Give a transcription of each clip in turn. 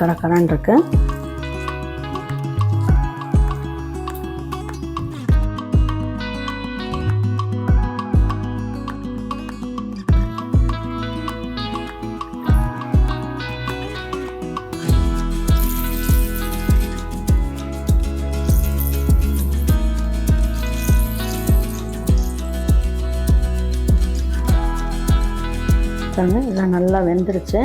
கடக்கடான் இருக்கு. இதெல்லாம் நல்லா வெந்துருச்சு.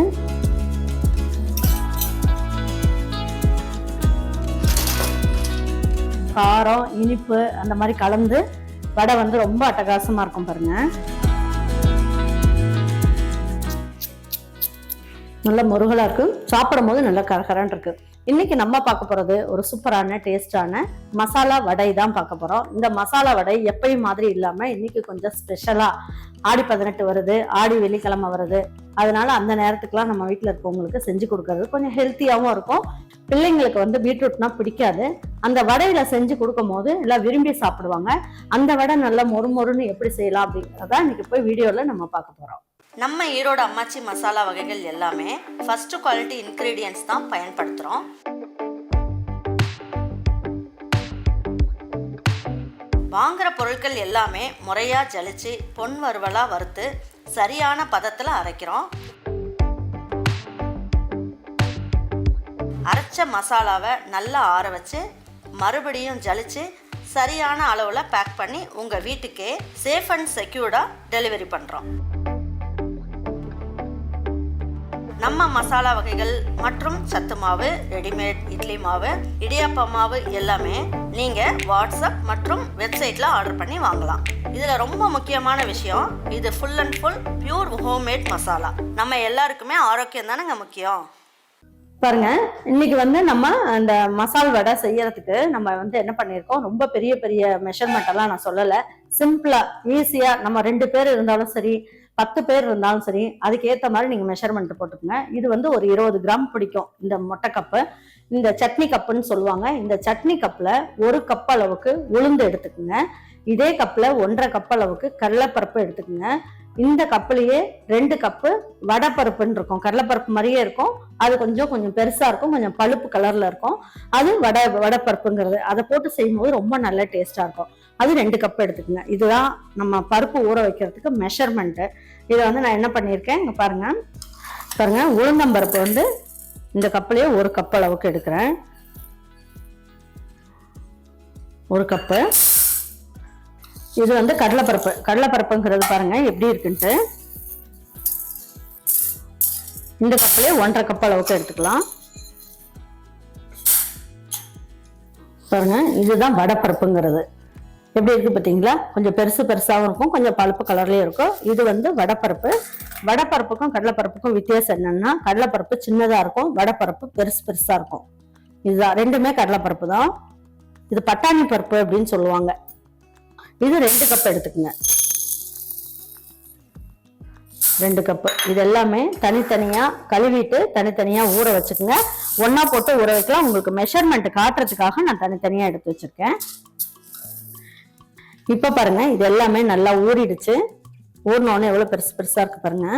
காரம் இனிப்பு அந்த மாதிரி கலந்து வடை வந்து ரொம்ப அட்டகாசமா இருக்கும் பாருங்க. நல்ல முருகலா இருக்கு, சாப்பிடும் போது நல்ல கரகரன்னு இருக்கு. இன்னைக்கு நம்ம பார்க்க போறது ஒரு சூப்பரான டேஸ்டான மசாலா வடை தான் பார்க்க போறோம். இந்த மசாலா வடை எப்பயும் மாதிரி இல்லாம இன்னைக்கு கொஞ்சம் ஸ்பெஷலா ஆடி 18 வருது, ஆடி வெள்ளிக்கிழமை வருது. அதனால அந்த நேரத்துக்குலாம் நம்ம வீட்டுல இருக்கவங்களுக்கு செஞ்சு கொடுக்கறது கொஞ்சம் ஹெல்த்தியாவும் இருக்கும். பிள்ளைங்களுக்கு வந்து பீட்ரூட்னா பிடிக்காது. அந்த வடையில செஞ்சு கொடுக்கும் போது எல்லாம் விரும்பி சாப்பிடுவாங்க. அந்த வடை நல்லா மொறுமொறுன்னு எப்படி செய்யலாம் அப்படிங்கிறத இன்னைக்கு போய் வீடியோல நம்ம பார்க்க போறோம். நம்ம ஈரோடு அம்மாச்சி மசாலா வகைகள் எல்லாமே ஃபர்ஸ்ட் குவாலிட்டி இன்கிரீடியன்ட்ஸ் தான் பயன்படுத்துகிறோம். வாங்குற பொருட்கள் எல்லாமே முறையாக ஜலிச்சு பொன் வறுவலாக வறுத்து சரியான பதத்தில் அரைக்கிறோம். அரைச்ச மசாலாவை நல்லா ஆற வச்சு மறுபடியும் ஜலிச்சு சரியான அளவில் பேக் பண்ணி உங்கள் வீட்டுக்கே சேஃப் அண்ட் செக்யூர்டாக டெலிவரி பண்ணுறோம். நம்ம மசாலா வகைகள் மற்றும் சத்து மாவு, ரெடிமேட் இட்லி மாவு, இடியாப்ப மாவு எல்லாமே நீங்கள் வாட்ஸ்அப் மற்றும் வெப்சைட்டில் ஆர்டர் பண்ணி வாங்கலாம். இதில் ரொம்ப முக்கியமான விஷயம், இது full and full pure homemade masala. நம்ம எல்லாருக்குமே ஆரோக்கியம் தானேங்க முக்கியம். பாருங்க, இன்னைக்கு வந்து நம்ம அந்த மசால் வடை செய்யறதுக்கு நம்ம வந்து என்ன பண்ணியிருக்கோம், ரொம்ப பெரிய பெரிய மெஷர்மெண்ட் எல்லாம் நான் சொல்லலை. சிம்பிளா ஈஸியா நம்ம 2 பேர் இருந்தாலும் சரி, 10 பேர் இருந்தாலும் சரி, அதுக்கு ஏற்ற மாதிரி நீங்க மெஷர்மெண்ட் போட்டுக்கோங்க. இது வந்து ஒரு 20 கிராம் பிடிக்கும் இந்த மொட்டை கப்பு. இந்த சட்னி கப்புன்னு சொல்லுவாங்க. இந்த சட்னி கப்ல 1 கப் அளவுக்கு உளுந்து எடுத்துக்குங்க. இதே கப்ல 1.5 கப் அளவுக்கு கடலைப்பருப்பு எடுத்துக்குங்க. இந்த கப்புலயே 2 கப்பு வடைப்பருப்புன்னு இருக்கும். கடலைப்பருப்பு மாதிரியே இருக்கும், அது கொஞ்சம் பெருசா இருக்கும், கொஞ்சம் பழுப்பு கலர்ல இருக்கும். அது வடைப்பருப்புங்கிறது. அதை போட்டு செய்யும்போது ரொம்ப நல்ல டேஸ்டா இருக்கும். அது 2 கப் எடுத்துக்கோங்க. இதுதான் நம்ம பருப்பு ஊற வைக்கிறதுக்கு மெஷர்மெண்ட். இதை வந்து நான் என்ன பண்ணியிருக்கேன், இங்க பாருங்க உளுந்தம்பருப்பு வந்து இந்த கப்புலயே 1 கப் அளவுக்கு எடுக்கிறேன். 1 கப்பு. இது வந்து கடலைப்பருப்புங்கிறது பாருங்க எப்படி இருக்குன்ட்டு. இந்த கப்புலயே 1.5 கப் அளவுக்கு எடுத்துக்கலாம். பாருங்க, இதுதான் வடைப்பருப்புங்கிறது. எப்படி இருக்கு பார்த்தீங்களா? கொஞ்சம் பெருசாகவும் இருக்கும், கொஞ்சம் பழுப்பு கலர்லயும் இருக்கும். இது வந்து வடைப்பருப்பு. வடைப்பருப்புக்கும் கடலைப்பருப்புக்கும் வித்தியாசம் என்னன்னா, கடலைப்பருப்பு சின்னதா இருக்கும், வடைப்பருப்பு பெருசா இருக்கும். இதுதான், ரெண்டுமே கடலைப்பருப்பு தான். இது பட்டாணி பருப்பு அப்படின்னு சொல்லுவாங்க. இது 2 கப் எடுத்துக்குங்க. 2 கப். இது எல்லாமே தனித்தனியா கழுவிட்டு தனித்தனியா ஊற வச்சுக்கோங்க. ஒன்னா போட்டு ஊற வைக்கலாம். உங்களுக்கு மெஷர்மெண்ட் காட்டுறதுக்காக நான் தனித்தனியா எடுத்து வச்சிருக்கேன். இப்ப பாருங்க, இது எல்லாமே நல்லா ஊறிடுச்சு. ஊறினோன்னு எவ்வளவு பெருசா இருக்கு பாருங்க.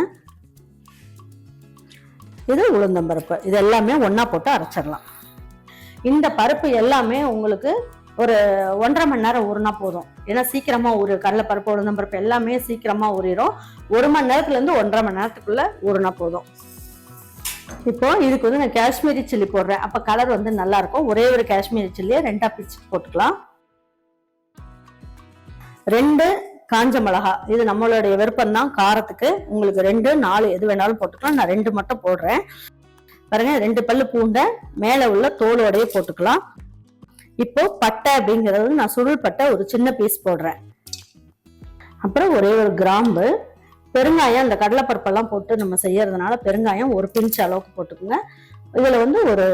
இது உளுந்தம்பருப்பு. இது எல்லாமே ஒன்னா போட்டு அரைச்சிடலாம். இந்த பருப்பு எல்லாமே உங்களுக்கு ஒரு 1.5 மணி நேரம் ஊறினா போதும். ஏன்னா சீக்கிரமா கடலைப்பருப்பு உளுந்தம்பருப்பு எல்லாமே சீக்கிரமா ஊறிடும். 1 மணி நேரத்துல இருந்து 1.5 மணி நேரத்துக்குள்ள ஊறினா போதும். இப்போ இதுக்கு வந்து நான் காஷ்மீரி சில்லி போடுறேன். அப்ப கலர் வந்து நல்லா இருக்கும். ஒரே ஒரு காஷ்மீரி சில்லியை 2ஆ பிரிச்சு போட்டுக்கலாம். 2 காஞ்ச மிளகா. இது நம்மளுடைய விருப்பம் தான் காரத்துக்கு. உங்களுக்கு 2, 4 எது வேணாலும் போட்டுக்கலாம். நான் 2 மட்டும் போடுறேன். பாருங்க, 2 பல்லு பூண்டை மேல உள்ள தோலோடையே போட்டுக்கலாம். இப்போ பட்டை அப்படிங்கிறது நான் சுருள் பட்டை ஒரு சின்ன பீஸ் போடுறேன். அப்புறம் ஒரே ஒரு கிராம்பு. பெருங்காயம், அந்த கடலைப்பருப்பெல்லாம் போட்டு நம்ம செய்யறதுனால பெருங்காயம் ஒரு பிஞ்ச் அளவுக்கு போட்டுக்கோங்க. இதுல வந்து ஒரு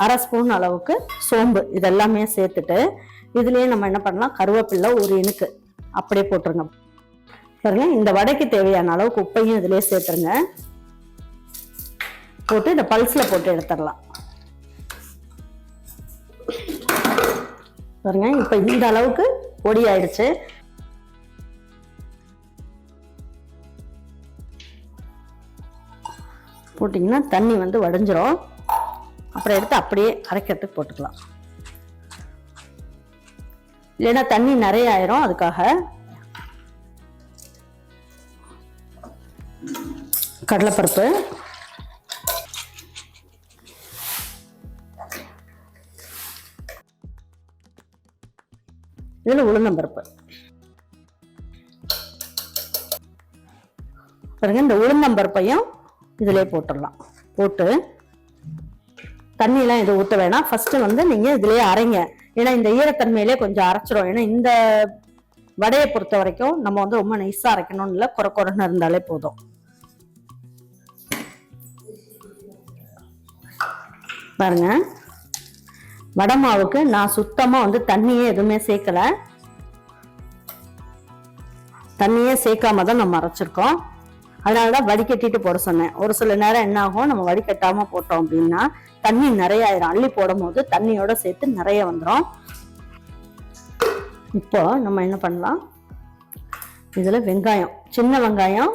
1/2 ஸ்பூன் அளவுக்கு சோம்பு. இதெல்லாமே சேர்த்துட்டு இதுலயே நம்ம என்ன பண்ணலாம், கருவேப்பிலை ஒரு இனுக்கு அப்படியே போட்டுருங்க. பாருங்க, இந்த வடைக்கு தேவையான அளவுக்கு உப்பையும் இதுலயே சேர்த்துருங்க. போட்டு இந்த பல்ஸ்ல போட்டு எடுத்துடலாம். பாருங்க, இப்ப இந்த அளவுக்கு பொடி ஆயிடுச்சு. போட்டீங்கன்னா தண்ணி வந்து வடிஞ்சிரும். அப்புறம் எடுத்து அப்படியே அரைக்கிறதுக்கு போட்டுக்கலாம். இல்லைன்னா தண்ணி நிறைய ஆயிரும். அதுக்காக கடலைப்பருப்பு, இதில் உளுந்தம்பருப்பு பாருங்க. இந்த உளுந்தம்பருப்பையும் இதிலே போட்டுடலாம். போட்டு தண்ணியெல்லாம் எதுவும் ஊற்ற வேணாம். ஃபர்ஸ்ட் வந்து நீங்கள் இதிலேயே அரைங்க. ஏன்னா இந்த ஈரத்தன்மையிலே கொஞ்சம் அரைச்சிரும். ஏன்னா இந்த வடையை பொறுத்த வரைக்கும் நம்ம வந்து ரொம்ப நைஸாக அரைக்கணும்னு இல்லை, குறை குறைன்னு இருந்தாலே போதும். பாருங்க, வடை மாவுக்கு நான் சுத்தமாக வந்து தண்ணியே எதுவுமே சேர்க்கலை. தண்ணியே சேர்க்காம தான் நம்ம அரைச்சிருக்கோம். அதனால தான் வடிகட்டிட்டு போட சொன்னேன். ஒரு சில நேரம் என்ன ஆகும், நம்ம வடிகட்டாம போட்டோம் அப்படின்னா தண்ணி நிறைய ஆயிரும். அள்ளி போடும் போது தண்ணியோட சேர்த்து நிறைய வந்துடும். இப்போ நம்ம என்ன பண்ணலாம், இதில் வெங்காயம், சின்ன வெங்காயம்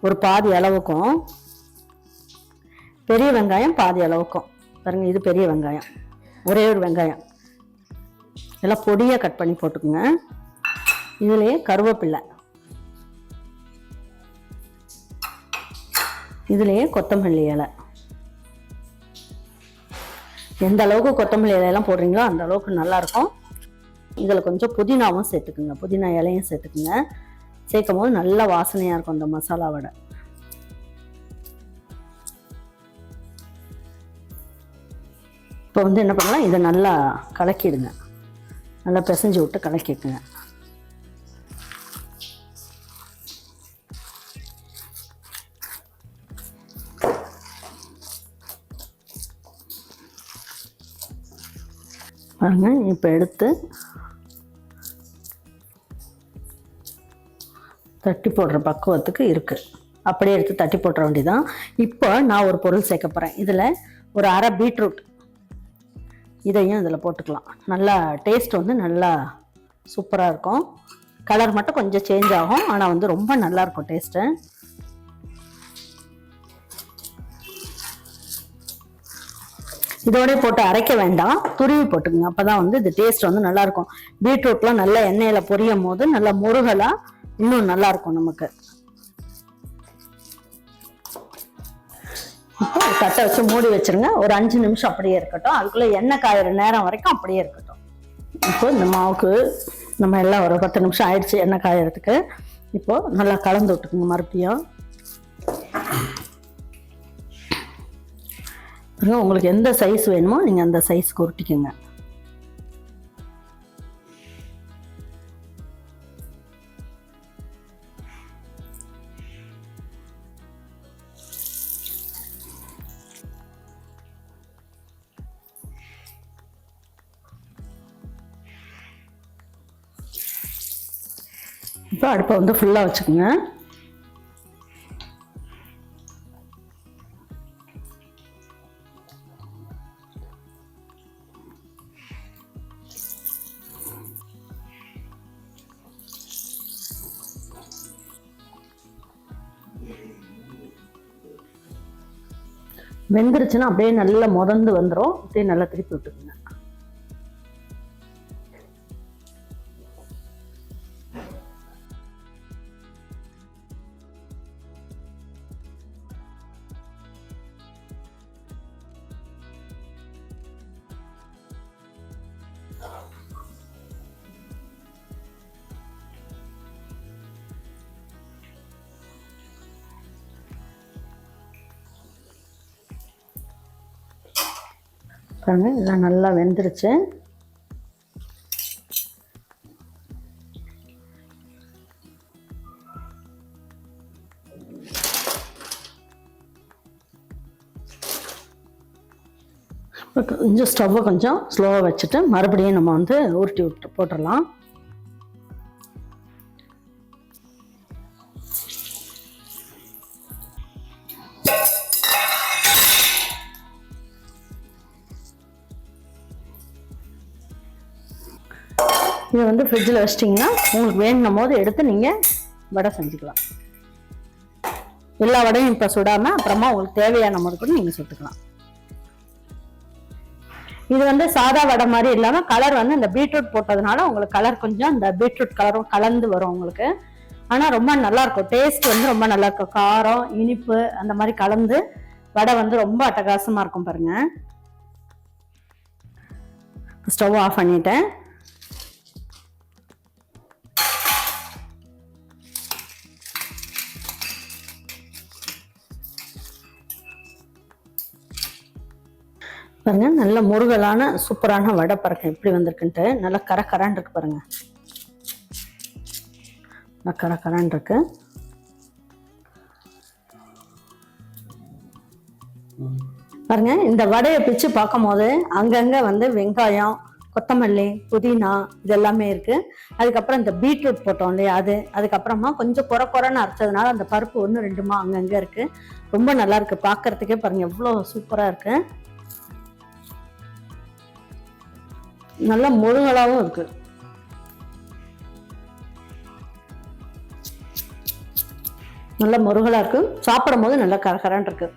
ஒரு பாதி அளவுக்கும், பெரிய வெங்காயம் பாதி அளவுக்கும். பாருங்க, இது பெரிய வெங்காயம், ஒரே ஒரு வெங்காயம் எல்லாம் பொடியாக கட் பண்ணி போட்டுக்குங்க. இதுலேயே கருவேப்பிலை, இதுலேயே கொத்தமல்லி இலை. எந்த அளவுக்கு கொத்தமல்லி இலையெல்லாம் போடுறீங்களோ அந்த அளவுக்கு நல்லாயிருக்கும். இதில் கொஞ்சம் புதினாவும் சேர்த்துக்குங்க, புதினா இலையும் சேர்த்துக்குங்க. சேர்க்கும் போது நல்ல வாசனையாக இருக்கும் இந்த மசாலா வடை. இப்போ வந்து என்ன பண்ணலாம், இதை நல்லா கலக்கிடுங்க. நல்லா பிசைஞ்சு விட்டு கலக்கிக்குங்க. பாருங்க, இப்போ எடுத்து தட்டி போடுற பக்குவத்துக்கு இருக்குது. அப்படியே எடுத்து தட்டி போட்டுற வேண்டியதான். இப்போ நான் ஒரு பொருள் சேர்க்க போகிறேன். இதில் ஒரு அரை பீட்ரூட், இதையும் இதில் போட்டுக்கலாம். நல்லா டேஸ்ட் வந்து நல்லா சூப்பராக இருக்கும். கலர் மட்டும் கொஞ்சம் சேஞ்ச் ஆகும், ஆனால் வந்து ரொம்ப நல்லாயிருக்கும் டேஸ்ட்டு. இதோட போட்டு அரைக்க வேண்டாம், துருவி போட்டுக்கோங்க. அப்போ தான் வந்து இது டேஸ்ட் வந்து நல்லாயிருக்கும். பீட்ரூட்லாம் நல்லா எண்ணெயில் பொரியும் போது நல்லா முருகலாக இன்னும் நல்லாயிருக்கும் நமக்கு. இப்போ தட்டை வச்சு மூடி வச்சுருங்க. ஒரு 5 நிமிஷம் அப்படியே இருக்கட்டும். அதுக்குள்ளே எண்ணெய் காயிற நேரம் வரைக்கும் அப்படியே இருக்கட்டும். இப்போ இந்த மாவுக்கு நம்ம எல்லாம் ஒரு 10 நிமிஷம் ஆயிடுச்சு எண்ணெய் காயறதுக்கு. இப்போது நல்லா கலந்து விட்டுக்குங்க. மறுபடியும் உங்களுக்கு எந்த சைஸ் வேணுமோ நீங்கள் அந்த சைஸ்க்கு உருட்டிக்குங்க. இப்போ அடுப்பை வந்து ஃபுல்லாக வச்சுக்கோங்க. வெந்துருச்சுன்னா அப்படியே நல்லா முதந்து வந்துடும். அப்படியே நல்லா திருப்பி விட்டுக்குங்க. பாருங்க, இதெல்லாம் நல்லா வெந்துருச்சு. கொஞ்சம் ஸ்டவ்வை கொஞ்சம் ஸ்லோவாக வச்சுட்டு மறுபடியும் நம்ம வந்து உருட்டி விட்டு போட்டுடலாம். இதை வந்து ஃப்ரிட்ஜில் வச்சிட்டிங்கன்னா உங்களுக்கு வேணும் போது எடுத்து நீங்கள் வடை செஞ்சுக்கலாம். எல்லா வடையும் இப்போ சுடாமல் அப்புறமா உங்களுக்கு தேவையான போது கூட நீங்கள் சுட்டுக்கலாம். இது வந்து சாதா வடை மாதிரி இல்லாம கலர் வந்து இந்த பீட்ரூட் போட்டதுனால உங்களுக்கு கலர் கொஞ்சம் இந்த பீட்ரூட் கலரும் கலந்து வரும் உங்களுக்கு. ஆனா ரொம்ப நல்லா இருக்கும், டேஸ்ட் வந்து ரொம்ப நல்லா இருக்கும், காரம் இனிப்பு அந்த மாதிரி கலந்து வடை வந்து ரொம்ப அட்டகாசமா இருக்கும் பாருங்க. ஸ்டவ் ஆஃப் பண்ணிட்டேன். பாருங்க நல்ல முருகலான சூப்பரான வடை பாருங்க எப்படி வந்திருக்குன்ட்டு. நல்லா கரகரான் இருக்கு பாருங்க, கரகரான் இருக்கு. பாருங்க இந்த வடையை பிச்சு பார்க்கும் போது அங்கங்க வந்து வெங்காயம், கொத்தமல்லி, புதினா இது எல்லாமே இருக்கு. அதுக்கப்புறம் இந்த பீட்ரூட் போட்டோம் இல்லையா அது, அதுக்கப்புறமா கொஞ்சம் குறைன்னு அரைச்சதுனால அந்த பருப்பு ஒன்று ரெண்டுமா அங்கங்க இருக்கு. ரொம்ப நல்லா இருக்கு பார்க்கறதுக்கே. பாருங்க எவ்வளோ சூப்பரா இருக்கு, நல்ல முருகலாவும் இருக்கு. நல்ல முருகலா இருக்கு, சாப்பிடும் போது நல்லா கரகரான் இருக்கு.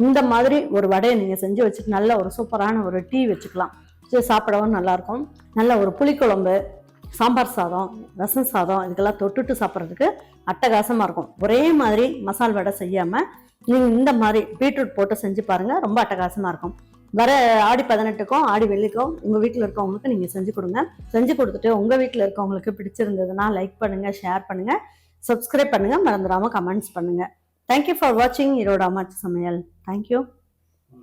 இந்த மாதிரி ஒரு வடையை நீங்க செஞ்சு வச்சுட்டு நல்ல ஒரு சூப்பரான ஒரு டீ வச்சுக்கலாம், சாப்பிடவும் நல்லா இருக்கும். நல்ல ஒரு புளிக்குழம்பு, சாம்பார் சாதம், ரசம் சாதம் இதுக்கெல்லாம் தொட்டுட்டு சாப்பிட்றதுக்கு அட்டகாசமா இருக்கும். ஒரே மாதிரி மசால் வடை செய்யாம நீங்க இந்த மாதிரி பீட்ரூட் போட்டு செஞ்சு பாருங்க, ரொம்ப அட்டகாசமா இருக்கும். வர ஆடி 18க்கும் ஆடி வெள்ளிக்கும் உங்க வீட்டில் இருக்கவங்களுக்கு நீங்க செஞ்சு கொடுங்க. செஞ்சு கொடுத்துட்டு உங்க வீட்டில் இருக்கவங்களுக்கு பிடிச்சிருந்ததுன்னா லைக் பண்ணுங்க, ஷேர் பண்ணுங்க, சப்ஸ்கிரைப் பண்ணுங்க, மறந்துடாம கமெண்ட்ஸ் பண்ணுங்க. தேங்க்யூ ஃபார் வாட்சிங் ஈரோடு அம்மாச்சி சமையல். தேங்க்யூ.